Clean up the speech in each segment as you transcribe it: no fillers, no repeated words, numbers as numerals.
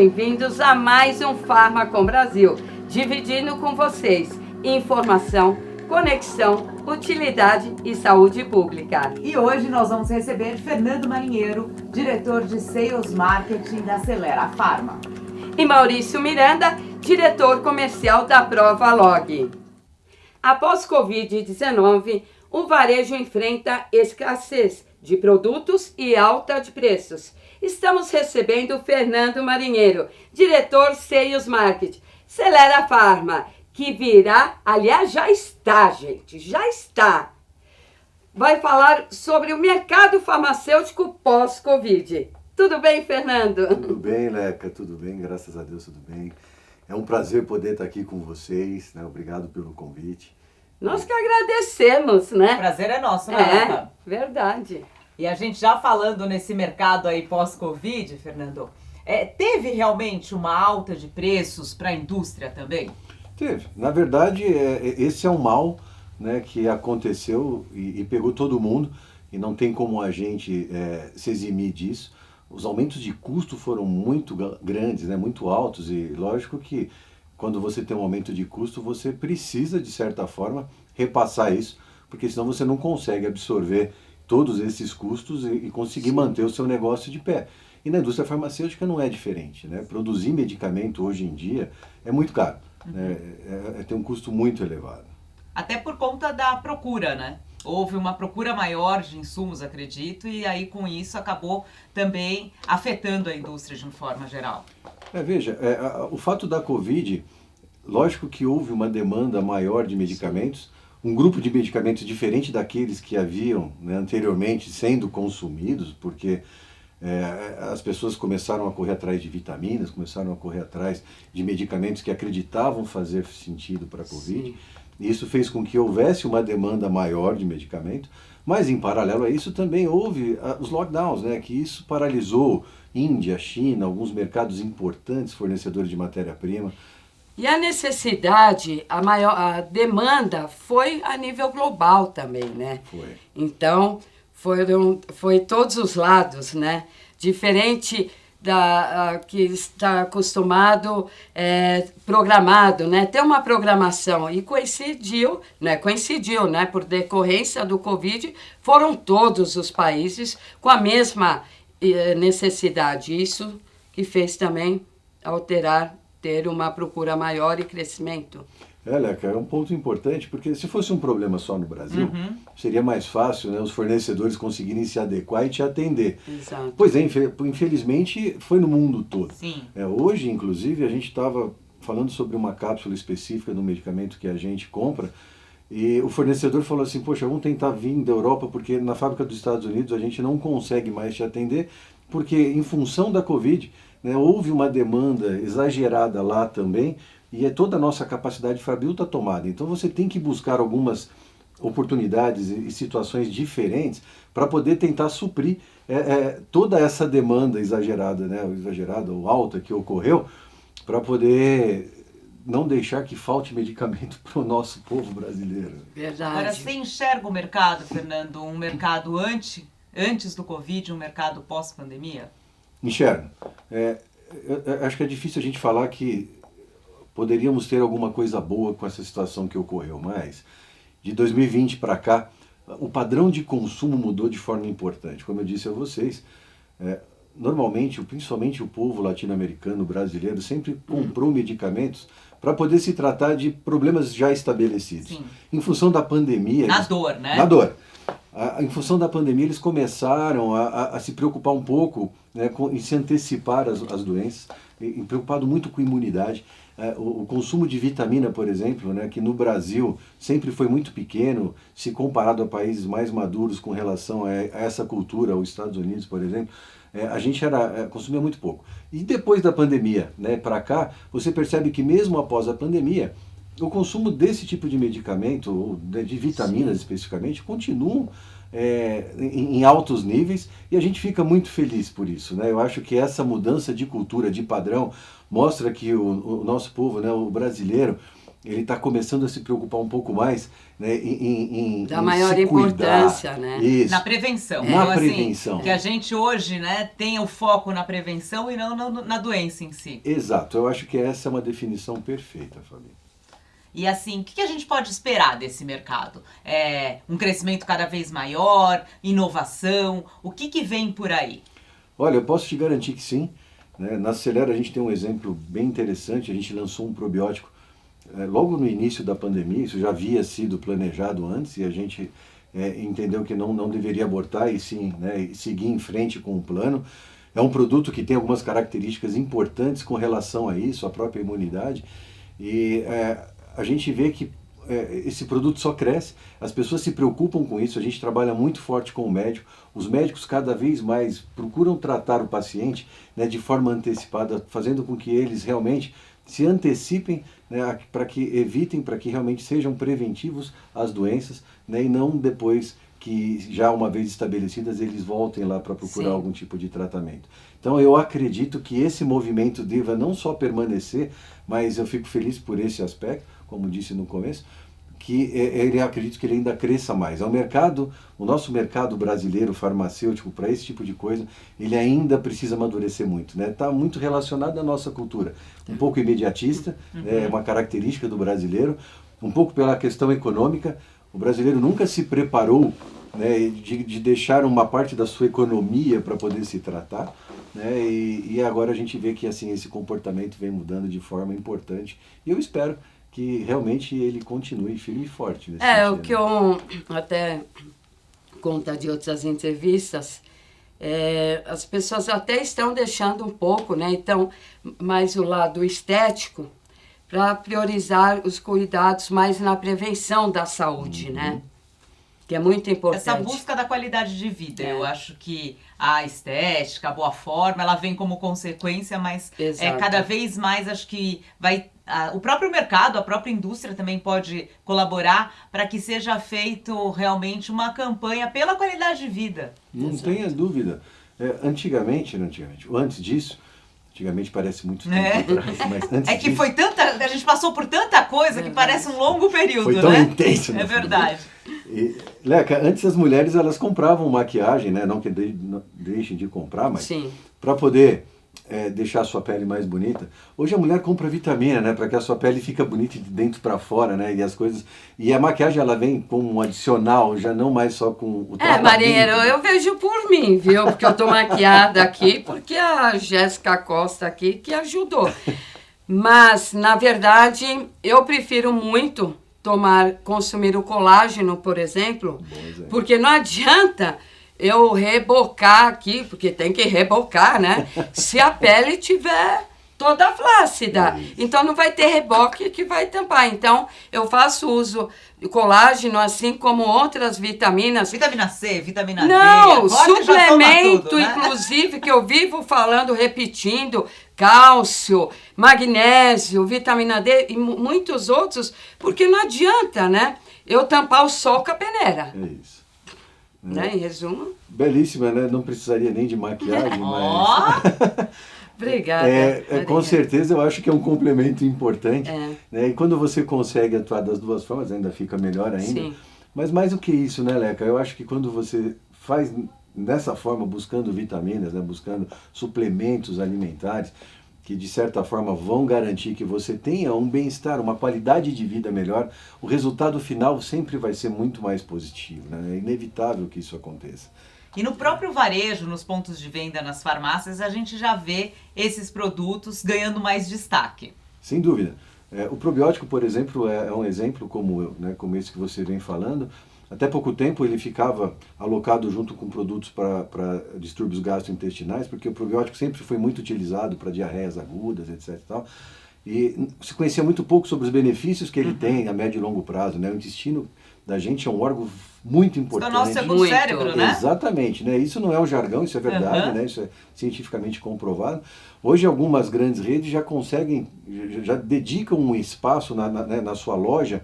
bem-vindos a mais um Farmacom Brasil, dividindo com vocês informação, conexão, utilidade e saúde pública. E hoje nós vamos receber Fernando Marinheiro, diretor de Sales Marketing da Acelera Pharma. E Maurício Miranda, diretor comercial da Prova Log. Após Covid-19, o varejo enfrenta escassez de produtos e alta de preços. Estamos recebendo Fernando Marinheiro, diretor Sales Marketing, Acelera Pharma, que virá, aliás, já está, gente, já está. Vai falar sobre o mercado farmacêutico pós-Covid. Tudo bem, Fernando? Tudo bem, Leca, tudo bem, graças a Deus, tudo bem. É um prazer poder estar aqui com vocês, né? Obrigado pelo convite. Nós que agradecemos, né? O prazer é nosso, né, Leca? Verdade. E a gente já falando nesse mercado aí pós-Covid, Fernando, teve realmente uma alta de preços para a indústria também? Teve. Na verdade, esse é um mal, né, que aconteceu e pegou todo mundo, e não tem como a gente se eximir disso. Os aumentos de custo foram muito grandes, né, muito altos, e lógico que quando você tem um aumento de custo, você precisa, de certa forma, repassar isso, porque senão você não consegue absorver todos esses custos e conseguir manter o seu negócio de pé. E na indústria farmacêutica não é diferente, né? Produzir medicamento hoje em dia é muito caro, né? Tem um custo muito elevado. Até por conta da procura, né? Houve uma procura maior de insumos, acredito, e aí com isso acabou também afetando a indústria de uma forma geral. Veja, o fato da Covid, lógico que houve uma demanda maior de medicamentos, um grupo de medicamentos diferente daqueles que haviam, né, anteriormente sendo consumidos, porque as pessoas começaram a correr atrás de vitaminas, começaram a correr atrás de medicamentos que acreditavam fazer sentido para a Covid. Sim. Isso fez com que houvesse uma demanda maior de medicamento, mas em paralelo a isso também houve os lockdowns, né, que isso paralisou Índia, China, alguns mercados importantes fornecedores de matéria-prima. E a necessidade, a demanda foi a nível global também, né? Foi. Então, foi todos os lados, né? Diferente da que está acostumado, programado, né? Ter uma programação. E coincidiu, né? Por decorrência do Covid, foram todos os países com a mesma necessidade. Isso que fez também ter uma procura maior e crescimento. Leca, é um ponto importante, porque se fosse um problema só no Brasil, seria mais fácil, né, os fornecedores conseguirem se adequar e te atender. Exato. Pois é, infelizmente foi no mundo todo. Sim. Hoje, inclusive, a gente estava falando sobre uma cápsula específica do medicamento que a gente compra, e o fornecedor falou assim, poxa, vamos tentar vir da Europa, porque na fábrica dos Estados Unidos a gente não consegue mais te atender, porque em função da Covid, né, houve uma demanda exagerada lá também, e toda a nossa capacidade fabril está tomada. Então você tem que buscar algumas oportunidades e situações diferentes para poder tentar suprir toda essa demanda exagerada, né, ou alta que ocorreu, para poder não deixar que falte medicamento para o nosso povo brasileiro. Verdade. Agora, você enxerga o mercado, Fernando, um mercado antes do Covid, um mercado pós-pandemia? Enxergo. Acho que é difícil a gente falar que poderíamos ter alguma coisa boa com essa situação que ocorreu, mas de 2020 para cá, o padrão de consumo mudou de forma importante. Como eu disse a vocês, normalmente, principalmente o povo latino-americano, brasileiro, sempre comprou medicamentos para poder se tratar de problemas já estabelecidos. Sim. Em função da pandemia... Dor, né? Na dor. Em função da pandemia, eles começaram a se preocupar um pouco, né, em se antecipar às doenças, e preocupado muito com imunidade. O consumo de vitamina, por exemplo, né, que no Brasil sempre foi muito pequeno, se comparado a países mais maduros com relação a essa cultura, os Estados Unidos, por exemplo, a gente consumia muito pouco. E depois da pandemia, né, para cá, você percebe que mesmo após a pandemia, o consumo desse tipo de medicamento, ou de vitaminas especificamente, continuam em altos níveis, e a gente fica muito feliz por isso, né? Eu acho que essa mudança de cultura, de padrão, mostra que o nosso povo, né, o brasileiro, ele está começando a se preocupar um pouco mais, né, da maior importância, né? Isso. Na prevenção. Na Então, prevenção. Assim, que a gente hoje, né, tenha o foco na prevenção e não na doença em si. Exato, eu acho que essa é uma definição perfeita, Fabi. E assim, o que a gente pode esperar desse mercado? Um crescimento cada vez maior, inovação, o que vem por aí? Olha, eu posso te garantir que sim. Né? Na Celera a gente tem um exemplo bem interessante, a gente lançou um probiótico logo no início da pandemia, isso já havia sido planejado antes e a gente entendeu que não deveria abortar e sim, né, seguir em frente com o plano. É um produto que tem algumas características importantes com relação a isso, a própria imunidade, e a gente vê que esse produto só cresce, as pessoas se preocupam com isso, a gente trabalha muito forte com o médico, os médicos cada vez mais procuram tratar o paciente, né, de forma antecipada, fazendo com que eles realmente se antecipem, né, para que evitem, para que realmente sejam preventivos às doenças, né, e não depois que já uma vez estabelecidas eles voltem lá para procurar algum tipo de tratamento. Então eu acredito que esse movimento deva não só permanecer, mas eu fico feliz por esse aspecto, como disse no começo, que acredito que ele ainda cresça mais. O nosso mercado brasileiro farmacêutico para esse tipo de coisa, ele ainda precisa amadurecer muito, né? Está muito relacionado à nossa cultura, um pouco imediatista, é uma característica do brasileiro, um pouco pela questão econômica. O brasileiro nunca se preparou, né, de deixar uma parte da sua economia para poder se tratar, né, e agora a gente vê que assim, esse comportamento vem mudando de forma importante e eu espero que realmente ele continue firme e forte. Nesse sentido. O que eu até conta de outras entrevistas, as pessoas até estão deixando um pouco, né, então, mais o lado estético, para priorizar os cuidados mais na prevenção da saúde, né? Que é muito importante. Essa busca da qualidade de vida, eu acho que a estética, a boa forma, ela vem como consequência, mas cada vez mais acho que o próprio mercado, a própria indústria também pode colaborar para que seja feito realmente uma campanha pela qualidade de vida. Não tenha dúvida. Antigamente, antes disso, antigamente parece muito tempo atrás, mas antes que disso, a gente passou por tanta coisa que parece um longo período, foi tão intenso. É verdade. E, Leca, antes as mulheres elas compravam maquiagem, né? Não que deixem de comprar, mas para poder deixar a sua pele mais bonita. Hoje a mulher compra vitamina, né? Para que a sua pele fique bonita de dentro para fora, né? E as coisas. E a maquiagem ela vem como um adicional, já não mais só com o tratamento. Marinheiro, eu vejo por mim, viu? Porque eu tô maquiada aqui, porque a Jéssica Costa aqui que ajudou. Mas, na verdade, eu prefiro muito consumir o colágeno, por exemplo, porque não adianta eu rebocar aqui, porque tem que rebocar, né? Se a pele tiver toda flácida. Então não vai ter reboque que vai tampar. Então eu faço uso de colágeno, assim como outras vitaminas. Vitamina C, vitamina D. Não, suplemento, tudo, né? Inclusive, que eu vivo falando, repetindo, cálcio, magnésio, vitamina D e muitos outros, porque não adianta, né? Eu tampar o sol com a peneira. É isso. Né? Em resumo. Belíssima, né? Não precisaria nem de maquiagem, mas... Obrigada. Com certeza eu acho que é um complemento importante. Né? E quando você consegue atuar das duas formas, ainda fica melhor ainda. Sim. Mas mais do que isso, né, Leca? Eu acho que quando você faz dessa forma, buscando vitaminas, né, buscando suplementos alimentares, que de certa forma vão garantir que você tenha um bem-estar, uma qualidade de vida melhor, o resultado final sempre vai ser muito mais positivo, né? É inevitável que isso aconteça. E no próprio varejo, nos pontos de venda, nas farmácias, a gente já vê esses produtos ganhando mais destaque. Sem dúvida. O probiótico, por exemplo, é um exemplo como esse que você vem falando. Até pouco tempo ele ficava alocado junto com produtos para distúrbios gastrointestinais, porque o probiótico sempre foi muito utilizado para diarreias agudas, etc. E se conhecia muito pouco sobre os benefícios que ele tem a médio e longo prazo, né? O intestino da gente é um órgão muito importante. É o nosso segundo cérebro, né? Exatamente, né? Isso não é um jargão, isso é verdade, né? Isso é cientificamente comprovado. Hoje algumas grandes redes já dedicam um espaço na sua loja,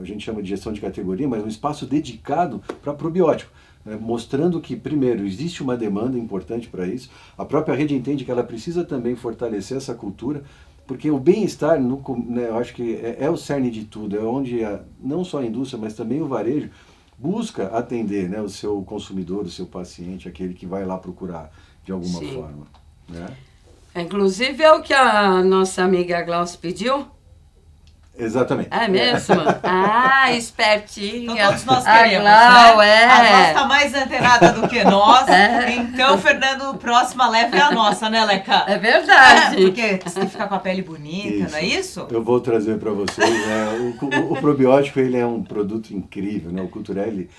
a gente chama de gestão de categoria, mas um espaço dedicado para probiótico, né? Mostrando que, primeiro, existe uma demanda importante para isso, a própria rede entende que ela precisa também fortalecer essa cultura, Porque o bem-estar, né, eu acho que é o cerne de tudo, é onde não só a indústria, mas também o varejo busca atender, né, o seu consumidor, o seu paciente, aquele que vai lá procurar de alguma forma. Né? Inclusive é o que a nossa amiga Glaucia pediu. Exatamente. É mesmo? Ah, espertinha. Então todos nós queremos, Glau, né? É. A Glau está mais antenada do que nós. Então, Fernando, próxima leve é a nossa, né, Leca? É verdade. Porque você fica com a pele bonita, não é isso? Eu vou trazer para vocês, né? O probiótico, ele é um produto incrível, né? O Culturelle,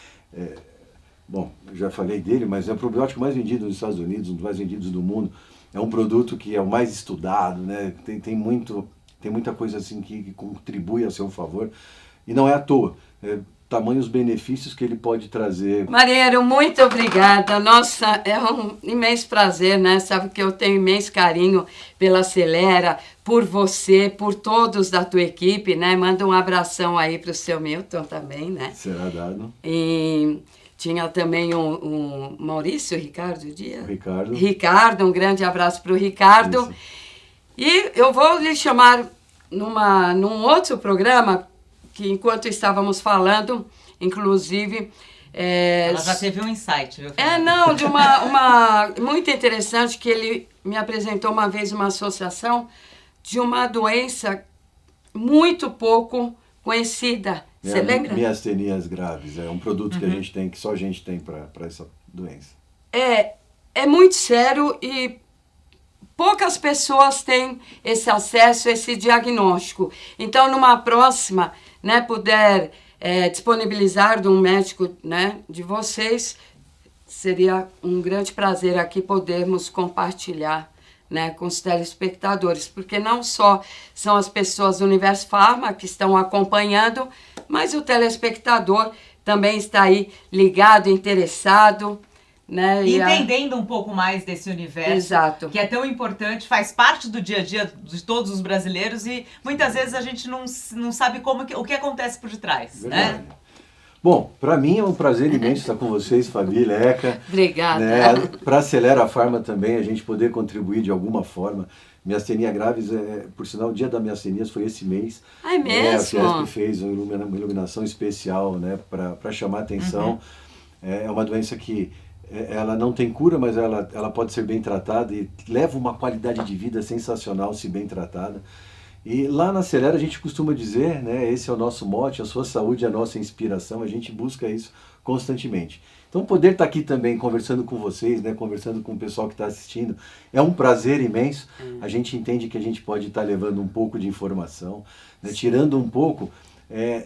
bom, eu já falei dele, mas é o probiótico mais vendido nos Estados Unidos, um dos mais vendidos do mundo. É um produto que é o mais estudado, né? Tem muita coisa assim que contribui a seu favor, e não é à toa, tamanhos benefícios que ele pode trazer. Marinheiro, muito obrigada. Nossa, é um imenso prazer, né? Sabe que eu tenho imenso carinho pela Acelera, por você, por todos da tua equipe, né? Manda um abração aí pro seu Milton também, né? Será dado. E tinha também o Maurício, Ricardo Dias. Ricardo, um grande abraço pro Ricardo. Isso. E eu vou lhe chamar num outro programa, que enquanto estávamos falando, inclusive... Ela já teve um insight, viu? De uma muito interessante, que ele me apresentou uma vez uma associação de uma doença muito pouco conhecida. Você lembra? Miastenias graves, é um produto que a gente tem, que só a gente tem para essa doença. É muito sério e poucas pessoas têm esse acesso, esse diagnóstico. Então, numa próxima, né, puder disponibilizar de um médico, né, de vocês, seria um grande prazer aqui podermos compartilhar, né, com os telespectadores, porque não só são as pessoas do Universo Farma que estão acompanhando, mas o telespectador também está aí ligado, interessado, né? Entendendo um pouco mais desse universo. Exato. Que é tão importante, faz parte do dia a dia de todos os brasileiros e muitas vezes a gente não sabe o que acontece por detrás. Verdade. Né? Bom, para mim é um prazer imenso estar com vocês, Fabi, Leca. Obrigada. Né? Para Acelera Farma também, a gente poder contribuir de alguma forma. Miastenia graves, por sinal, o dia da miastenia foi esse mês. É mesmo? A Fiesp fez uma iluminação especial, né, para chamar a atenção. É uma doença que ela não tem cura, mas ela pode ser bem tratada e leva uma qualidade de vida sensacional se bem tratada. E lá na Acelera a gente costuma dizer, né, esse é o nosso mote, a sua saúde é a nossa inspiração, a gente busca isso constantemente. Então poder estar aqui também conversando com vocês, né, conversando com o pessoal que está assistindo, é um prazer imenso. A gente entende que a gente pode estar levando um pouco de informação, né, tirando um pouco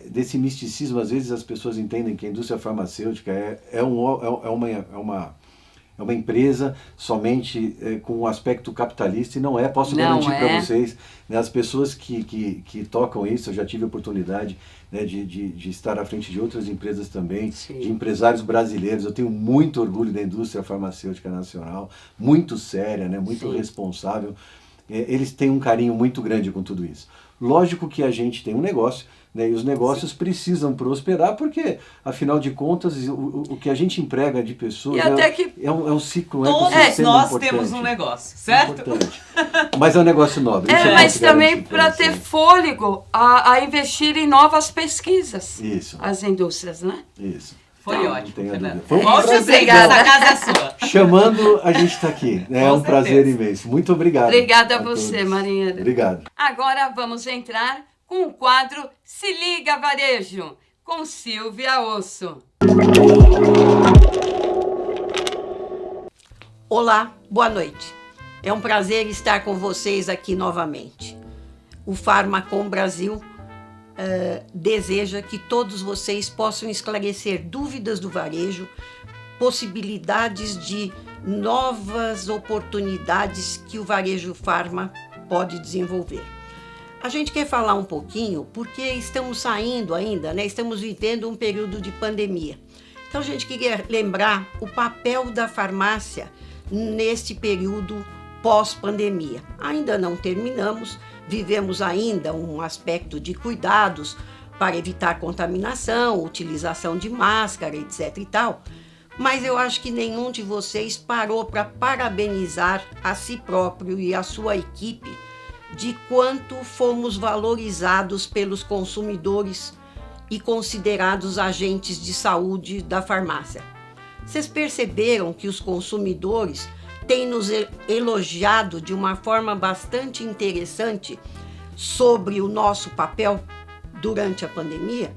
desse misticismo. Às vezes as pessoas entendem que a indústria farmacêutica é uma empresa somente com um aspecto capitalista, e não é. Posso garantir para vocês, né, as pessoas que tocam isso, eu já tive a oportunidade, né, de estar à frente de outras empresas também, de empresários brasileiros. Eu tenho muito orgulho da indústria farmacêutica nacional, muito séria, né, muito responsável. Eles têm um carinho muito grande com tudo isso. Lógico que a gente tem um negócio, né, e os negócios precisam prosperar, porque, afinal de contas, o que a gente emprega de pessoas é um ciclo, todos nós temos um negócio, certo? Importante. Mas é um negócio nobre. Mas também para ter fôlego a investir em novas pesquisas. Isso. As indústrias, né? Isso. Foi ótimo, Fernanda. Volte sempre, essa casa é sua. Chamando, a gente está aqui. É um prazer imenso. Muito obrigado. Obrigada a você, Marinheiro. Obrigado. Agora vamos entrar com o quadro Se Liga Varejo, com Silvia Osso. Olá, boa noite. É um prazer estar com vocês aqui novamente. O Farmacom Brasil deseja que todos vocês possam esclarecer dúvidas do varejo, possibilidades de novas oportunidades que o varejo farma pode desenvolver. A gente quer falar um pouquinho porque estamos saindo ainda, né? Estamos vivendo um período de pandemia. Então a gente queria lembrar o papel da farmácia neste período pós-pandemia. Ainda não terminamos, vivemos ainda um aspecto de cuidados para evitar contaminação, utilização de máscara, etc. e tal, mas eu acho que nenhum de vocês parou para parabenizar a si próprio e a sua equipe de quanto fomos valorizados pelos consumidores e considerados agentes de saúde da farmácia. Vocês perceberam que os consumidores têm nos elogiado de uma forma bastante interessante sobre o nosso papel durante a pandemia?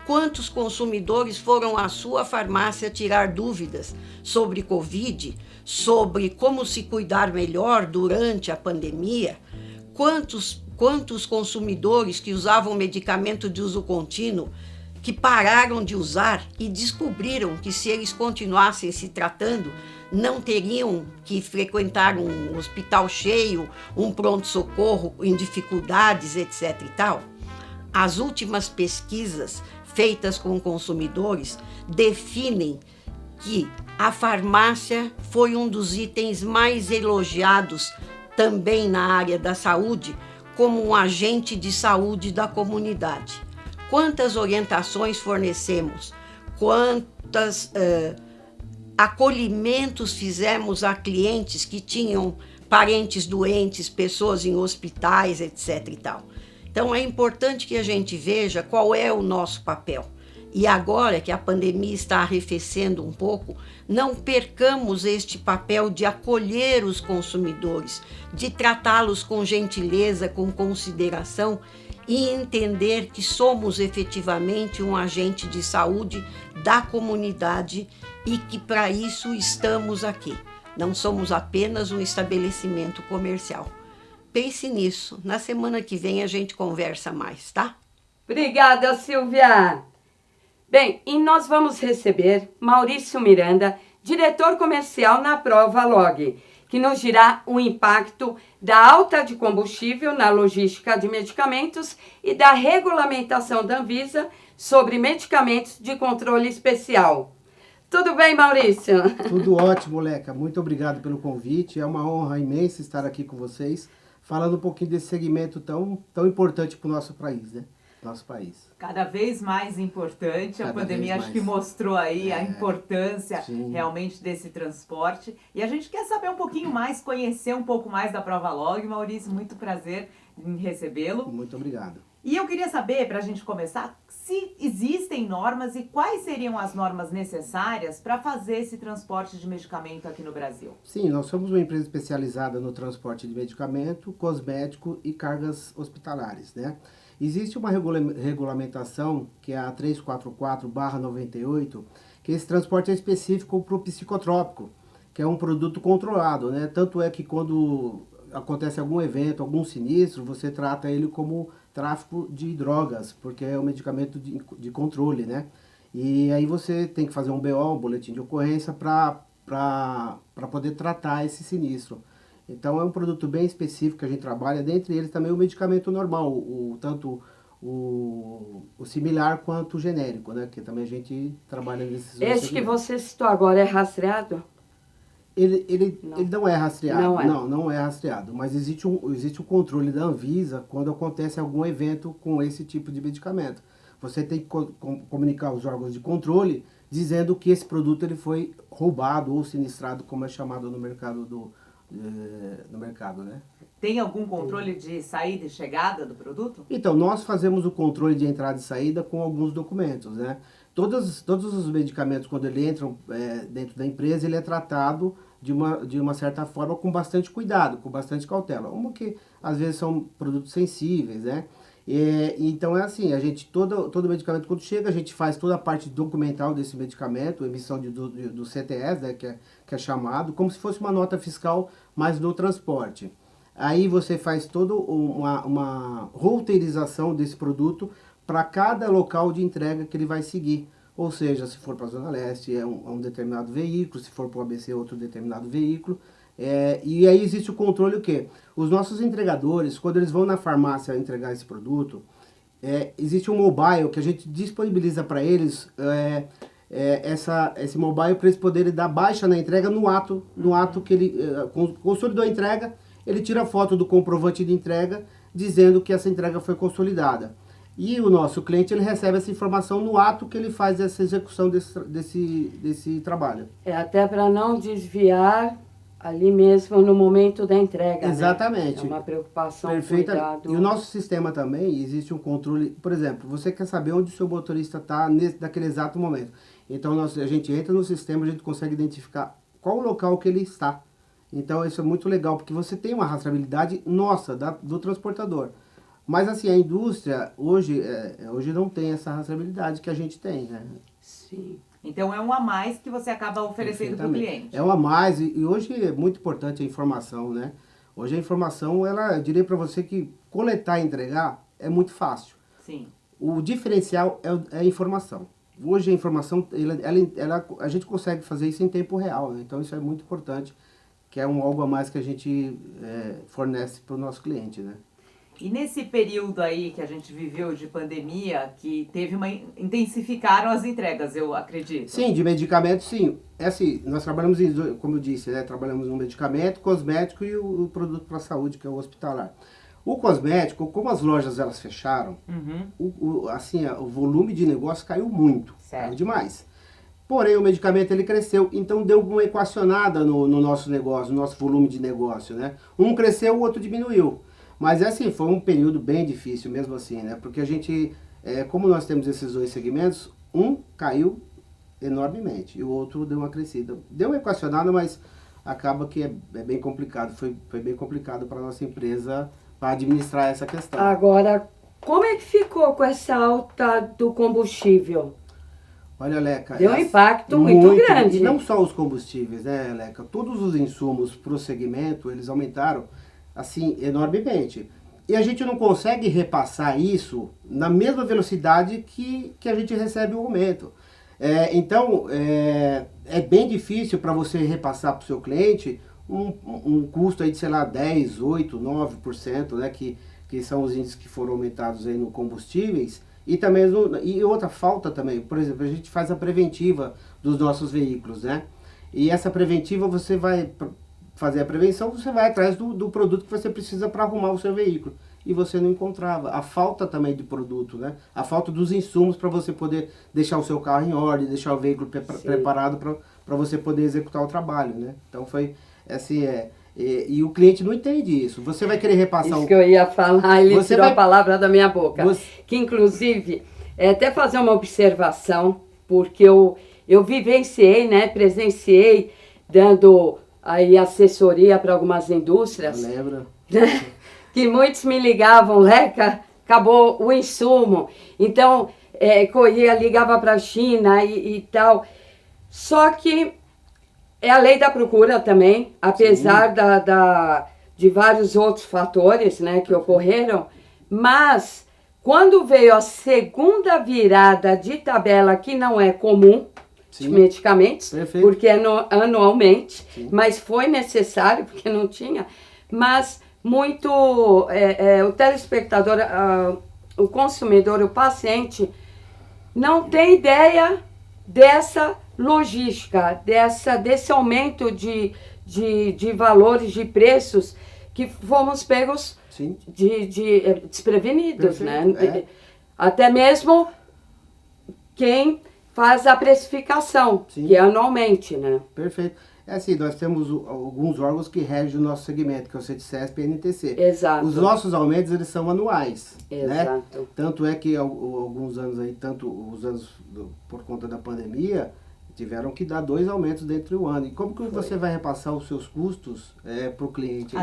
Quantos consumidores foram à sua farmácia tirar dúvidas sobre Covid, sobre como se cuidar melhor durante a pandemia? Quantos consumidores que usavam medicamento de uso contínuo, que pararam de usar e descobriram que se eles continuassem se tratando, não teriam que frequentar um hospital cheio, um pronto-socorro em dificuldades, etc. e tal? As últimas pesquisas feitas com consumidores definem que a farmácia foi um dos itens mais elogiados também na área da saúde como um agente de saúde da comunidade. Quantas orientações fornecemos, quantos acolhimentos fizemos a clientes que tinham parentes doentes, pessoas em hospitais, etc. e tal. Então é importante que a gente veja qual é o nosso papel. E agora que a pandemia está arrefecendo um pouco, não percamos este papel de acolher os consumidores, de tratá-los com gentileza, com consideração e entender que somos efetivamente um agente de saúde da comunidade e que para isso estamos aqui. Não somos apenas um estabelecimento comercial. Pense nisso. Na semana que vem a gente conversa mais, tá? Obrigada, Silvia. Bem, e nós vamos receber Maurício Miranda, diretor comercial na Provalog, que nos dirá o impacto da alta de combustível na logística de medicamentos e da regulamentação da Anvisa sobre medicamentos de controle especial. Tudo bem, Maurício? Tudo ótimo, Leca. Muito obrigado pelo convite. É uma honra imensa estar aqui com vocês, falando um pouquinho desse segmento tão importante para o nosso país, né? Nosso país. Cada vez mais importante, a pandemia acho que mostrou aí a importância realmente desse transporte. E a gente quer saber um pouquinho mais, conhecer um pouco mais da Provalog. Maurício, muito prazer em recebê-lo. Muito obrigado. E eu queria saber, para a gente começar, se existem normas e quais seriam as normas necessárias para fazer esse transporte de medicamento aqui no Brasil. Sim, nós somos uma empresa especializada no transporte de medicamento, cosmético e cargas hospitalares, né? Existe uma regulamentação, que é a 344/98, que esse transporte é específico para o psicotrópico, que é um produto controlado, né? Tanto é que quando acontece algum evento, algum sinistro, você trata ele como tráfico de drogas, porque é um medicamento de controle, né? E aí você tem que fazer um BO, um boletim de ocorrência, para poder tratar esse sinistro. Então é um produto bem específico que a gente trabalha, dentre eles também o medicamento normal, tanto o similar quanto o genérico, né? Que também a gente trabalha nesses dois Esse que você citou agora é rastreado? Ele não é rastreado, não é. É rastreado, mas existe um controle da Anvisa quando acontece algum evento com esse tipo de medicamento. Você tem que comunicar aos órgãos de controle dizendo que esse produto ele foi roubado ou sinistrado, como é chamado no mercado né? Tem algum controle de saída e chegada do produto? Então, nós fazemos o controle de entrada e saída com alguns documentos, né? Todos os medicamentos, quando eles entram dentro da empresa, ele é tratado de uma certa forma com bastante cuidado, com bastante cautela. Uma que, às vezes, são produtos sensíveis, né? Então, é assim, todo medicamento, quando chega, a gente faz toda a parte documental desse medicamento, emissão do CTS, né, que é chamado, como se fosse uma nota fiscal, mas no transporte. Aí você faz toda uma roteirização desse produto para cada local de entrega que ele vai seguir. Ou seja, se for para a Zona Leste é um determinado veículo, se for para o ABC é outro determinado veículo. E aí existe o controle o quê? Os nossos entregadores, quando eles vão na farmácia entregar esse produto, existe um mobile que a gente disponibiliza para eles, esse mobile para eles poderem dar baixa na entrega no ato que ele consolidou a entrega, ele tira a foto do comprovante de entrega dizendo que essa entrega foi consolidada. E o nosso cliente ele recebe essa informação no ato que ele faz essa execução desse trabalho. Até para não desviar ali mesmo no momento da entrega. Exatamente. Né? É uma preocupação, Perfeita. cuidado. E o nosso sistema também, existe um controle, por exemplo, você quer saber onde o seu motorista está naquele exato momento. Então a gente entra no sistema, a gente consegue identificar qual o local que ele está. Então isso é muito legal, porque você tem uma rastreabilidade nossa, do transportador. Mas assim, a indústria hoje não tem essa rastreabilidade que a gente tem, né? Sim. Então é um a mais que você acaba oferecendo para o cliente. É um a mais, e hoje é muito importante a informação, né? Hoje a informação, eu diria para você que coletar e entregar é muito fácil. Sim. O diferencial é a informação. Hoje a informação, a gente consegue fazer isso em tempo real, né? Então isso é muito importante, que é algo a mais que a gente fornece para o nosso cliente, né? E nesse período aí que a gente viveu de pandemia, que intensificaram as entregas, eu acredito. Sim, de medicamentos, sim. É assim, nós trabalhamos, como eu disse, né? Trabalhamos no medicamento, cosmético e o produto para a saúde, que é o hospitalar. O cosmético, como as lojas elas fecharam, o volume de negócio caiu muito, caiu demais. Porém, o medicamento ele cresceu, então deu uma equacionada no nosso negócio, no nosso volume de negócio, né? Um cresceu, o outro diminuiu. Mas assim, foi um período bem difícil mesmo assim, né? Porque a gente, como nós temos esses dois segmentos, um caiu enormemente e o outro deu uma crescida. Deu uma equacionada, mas acaba que é bem complicado. Foi bem complicado para a nossa empresa para administrar essa questão. Agora, como é que ficou com essa alta do combustível? Olha, Leca... Deu um impacto muito grande. E não só os combustíveis, né, Leca? Todos os insumos para o segmento, eles aumentaram, assim, enormemente. E a gente não consegue repassar isso na mesma velocidade que a gente recebe o aumento. Então, é bem difícil para você repassar para o seu cliente um custo aí de, sei lá, 10, 8, 9%, né, que são os índices que foram aumentados aí no combustíveis. E também, e outra falta também, por exemplo, a gente faz a preventiva dos nossos veículos, né? E essa preventiva, você vai fazer a prevenção, você vai atrás do produto que você precisa para arrumar o seu veículo. E você não encontrava. A falta também de produto, né? A falta dos insumos para você poder deixar o seu carro em ordem, deixar o veículo preparado para você poder executar o trabalho, né? Então foi assim, e o cliente não entende isso. Você vai querer repassar... Isso que eu ia falar, ele tirou a palavra da minha boca. Que inclusive, até fazer uma observação, porque eu vivenciei, né, presenciei, dando aí assessoria para algumas indústrias. Eu lembro. Que muitos me ligavam, Leca, acabou o insumo. Então, corria, ligava para a China e tal. Só que é a lei da procura também, apesar de vários outros fatores, né, que ocorreram. Mas, quando veio a segunda virada de tabela, que não é comum, de medicamentos, porque é anualmente, mas foi necessário, porque não tinha, mas muito, o telespectador, o consumidor, o paciente, não tem ideia dessa logística, desse aumento de valores, de preços, que fomos pegos desprevenidos, né? Até mesmo quem faz a precificação, que é anualmente, né? Perfeito. É assim, nós temos alguns órgãos que regem o nosso segmento, que é o CETICESP e a NTC. Exato. Os nossos aumentos, eles são anuais. Exato. Né? Tanto é que alguns anos aí, os anos por conta da pandemia, tiveram que dar 2 aumentos dentro do ano. E como que você vai repassar os seus custos para o cliente?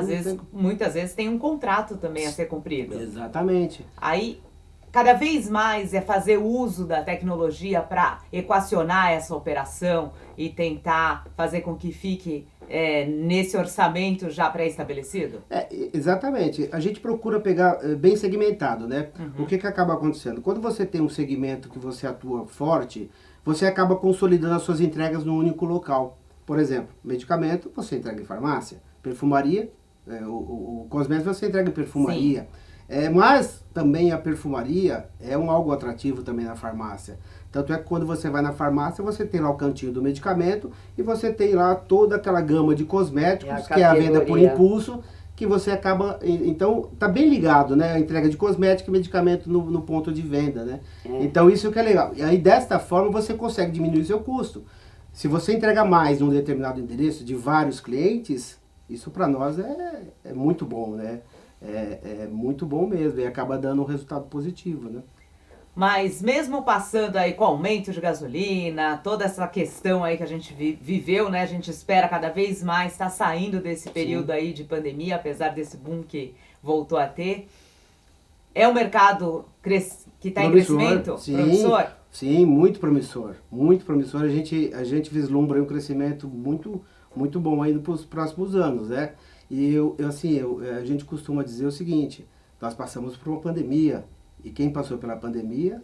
Muitas vezes tem um contrato também a ser cumprido. Exatamente. Aí, cada vez mais fazer uso da tecnologia para equacionar essa operação e tentar fazer com que fique nesse orçamento já pré-estabelecido? Exatamente. A gente procura pegar bem segmentado, né? O que acaba acontecendo? Quando você tem um segmento que você atua forte, você acaba consolidando as suas entregas num único local. Por exemplo, medicamento, você entrega em farmácia. Perfumaria, o cosmético você entrega em perfumaria. Sim. Mas também a perfumaria é algo atrativo também na farmácia. Tanto é que quando você vai na farmácia, você tem lá o cantinho do medicamento e você tem lá toda aquela gama de cosméticos, que é a venda por impulso, que você acaba... Então, tá bem ligado, né? A entrega de cosmético e medicamento no ponto de venda, né? Então, isso que é legal. E aí, desta forma, você consegue diminuir seu custo. Se você entrega mais num determinado endereço de vários clientes, isso para nós é muito bom, né? É muito bom mesmo e acaba dando um resultado positivo, né? Mas mesmo passando aí com o aumento de gasolina, toda essa questão aí que a gente viveu, né? A gente espera cada vez mais estar saindo desse período aí de pandemia, apesar desse boom que voltou a ter. É um mercado que está em crescimento? Sim, promissor? Sim, muito promissor. Muito promissor. A gente vislumbra aí um crescimento muito bom aí para os próximos anos, né? E a gente costuma dizer o seguinte, nós passamos por uma pandemia, e quem passou pela pandemia,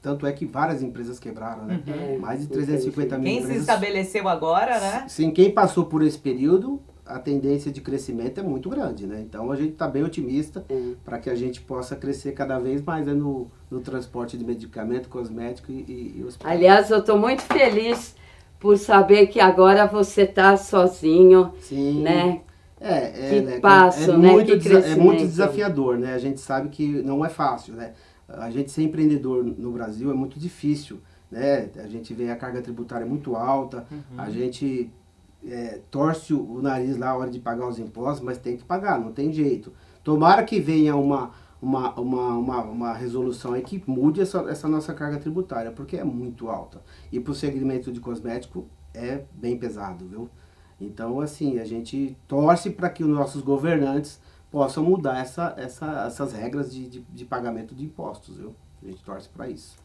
tanto é que várias empresas quebraram, né? Mais de 350 mil empresas. Quem se estabeleceu agora, né? Sim, quem passou por esse período, a tendência de crescimento é muito grande, né? Então a gente está bem otimista para que a gente possa crescer cada vez mais, né, no transporte de medicamento, cosmético e hospital. Aliás, eu estou muito feliz por saber que agora você está sozinho, Sim. né? Né, passo, né? Muito Que crescimento. É muito desafiador, né? A gente sabe que não é fácil, né? A gente ser empreendedor no Brasil é muito difícil, né? A gente vê a carga tributária muito alta, a gente torce o nariz lá na hora de pagar os impostos, mas tem que pagar, não tem jeito. Tomara que venha uma resolução aí que mude essa nossa carga tributária, porque é muito alta. E para o segmento de cosmético é bem pesado, viu? Então, assim, a gente torce para que os nossos governantes possam mudar essas regras de pagamento de impostos, viu? A gente torce para isso.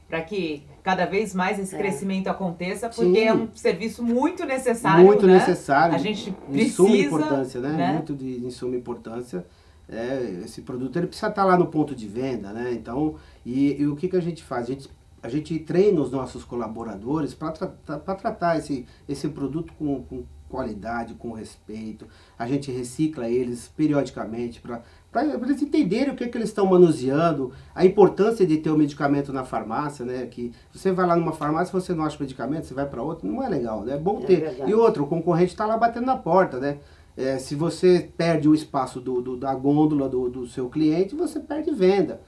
Para que cada vez mais esse crescimento aconteça, porque Sim. é um serviço muito necessário, Muito né? necessário. A gente de precisa, suma importância, né? Muito de suma importância. Esse produto ele precisa estar lá no ponto de venda, né? Então, e o que a gente faz? A gente treina os nossos colaboradores para tratar esse produto com qualidade, com respeito. A gente recicla eles periodicamente para eles entenderem o que eles estão manuseando, a importância de ter o medicamento na farmácia, né? Que você vai lá numa farmácia, você não acha medicamento, você vai para outra, não é legal, né? É bom ter. Verdade. E outro, o concorrente está lá batendo na porta, né? Se você perde o espaço da gôndola do seu cliente, você perde venda.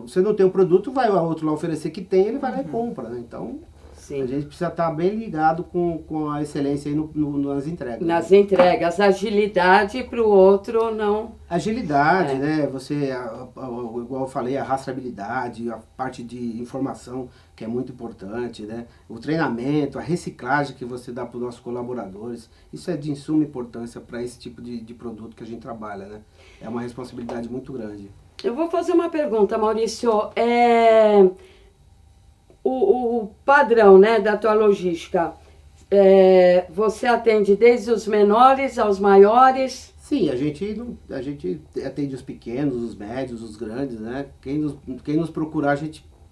Você não tem o produto, vai o outro lá oferecer que tem, ele vai lá e compra, né? Então, Sim. a gente precisa estar bem ligado com a excelência aí nas entregas. Nas entregas, agilidade para o outro não... Agilidade, né? Você, igual eu falei, a rastreabilidade, a parte de informação, que é muito importante, né? O treinamento, a reciclagem que você dá para os nossos colaboradores, isso é de suma importância para esse tipo de produto que a gente trabalha, né? É uma responsabilidade muito grande. Eu vou fazer uma pergunta, Maurício. O padrão, né, da tua logística, você atende desde os menores aos maiores? Sim, a gente atende os pequenos, os médios, os grandes, né? Quem nos procurar,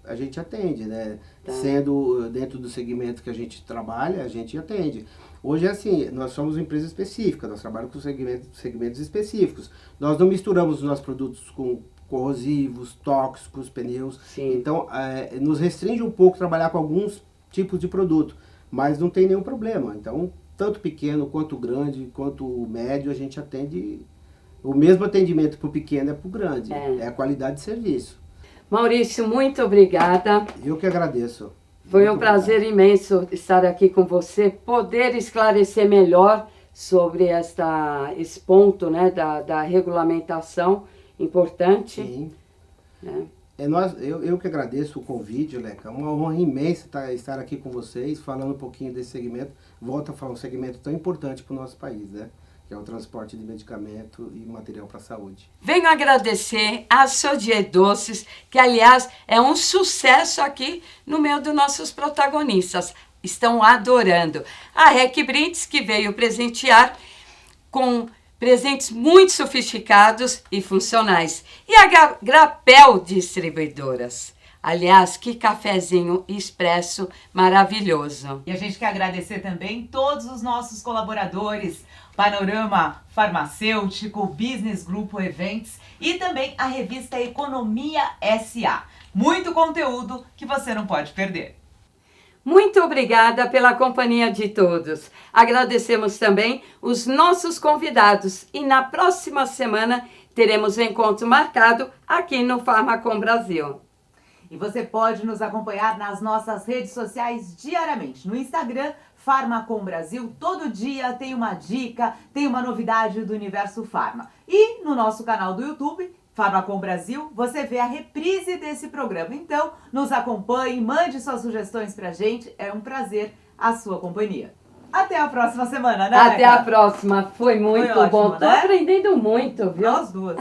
a gente atende, né? Tá. Sendo dentro do segmento que a gente trabalha, a gente atende. Hoje é assim, nós somos uma empresa específica, nós trabalhamos com segmentos específicos. Nós não misturamos os nossos produtos com corrosivos, tóxicos, pneus. Sim. Então, nos restringe um pouco trabalhar com alguns tipos de produto, mas não tem nenhum problema. Então, tanto pequeno, quanto grande, quanto médio, a gente atende. O mesmo atendimento para o pequeno é para o grande. É a qualidade de serviço. Maurício, muito obrigada. Eu que agradeço. Foi Muito um prazer imenso estar aqui com você, poder esclarecer melhor sobre esse ponto, né, da regulamentação importante. Sim. Né? Eu que agradeço o convite, Leca. É uma honra imensa estar aqui com vocês, falando um pouquinho desse segmento. Volto a falar um segmento tão importante para o nosso país, né? Que é o transporte de medicamento e material para a saúde. Venho agradecer a Sodier Doces, que aliás é um sucesso aqui no meio dos nossos protagonistas. Estão adorando. A Rec Brindes, que veio presentear com presentes muito sofisticados e funcionais. E a Grapel Distribuidoras. Aliás, que cafezinho expresso maravilhoso. E a gente quer agradecer também todos os nossos colaboradores, Panorama Farmacêutico, Business Grupo Eventos e também a revista Economia SA. Muito conteúdo que você não pode perder. Muito obrigada pela companhia de todos. Agradecemos também os nossos convidados e na próxima semana teremos um encontro marcado aqui no Farmacom Brasil. E você pode nos acompanhar nas nossas redes sociais diariamente. No Instagram, Farmacom Brasil, todo dia tem uma dica, tem uma novidade do universo Farma. E no nosso canal do YouTube, Farmacom Brasil, você vê a reprise desse programa. Então, nos acompanhe, mande suas sugestões pra gente. É um prazer a sua companhia. Até a próxima semana, né? Até a próxima. Foi muito Foi bom. ótimo, Tô né? aprendendo muito, viu? Nós duas.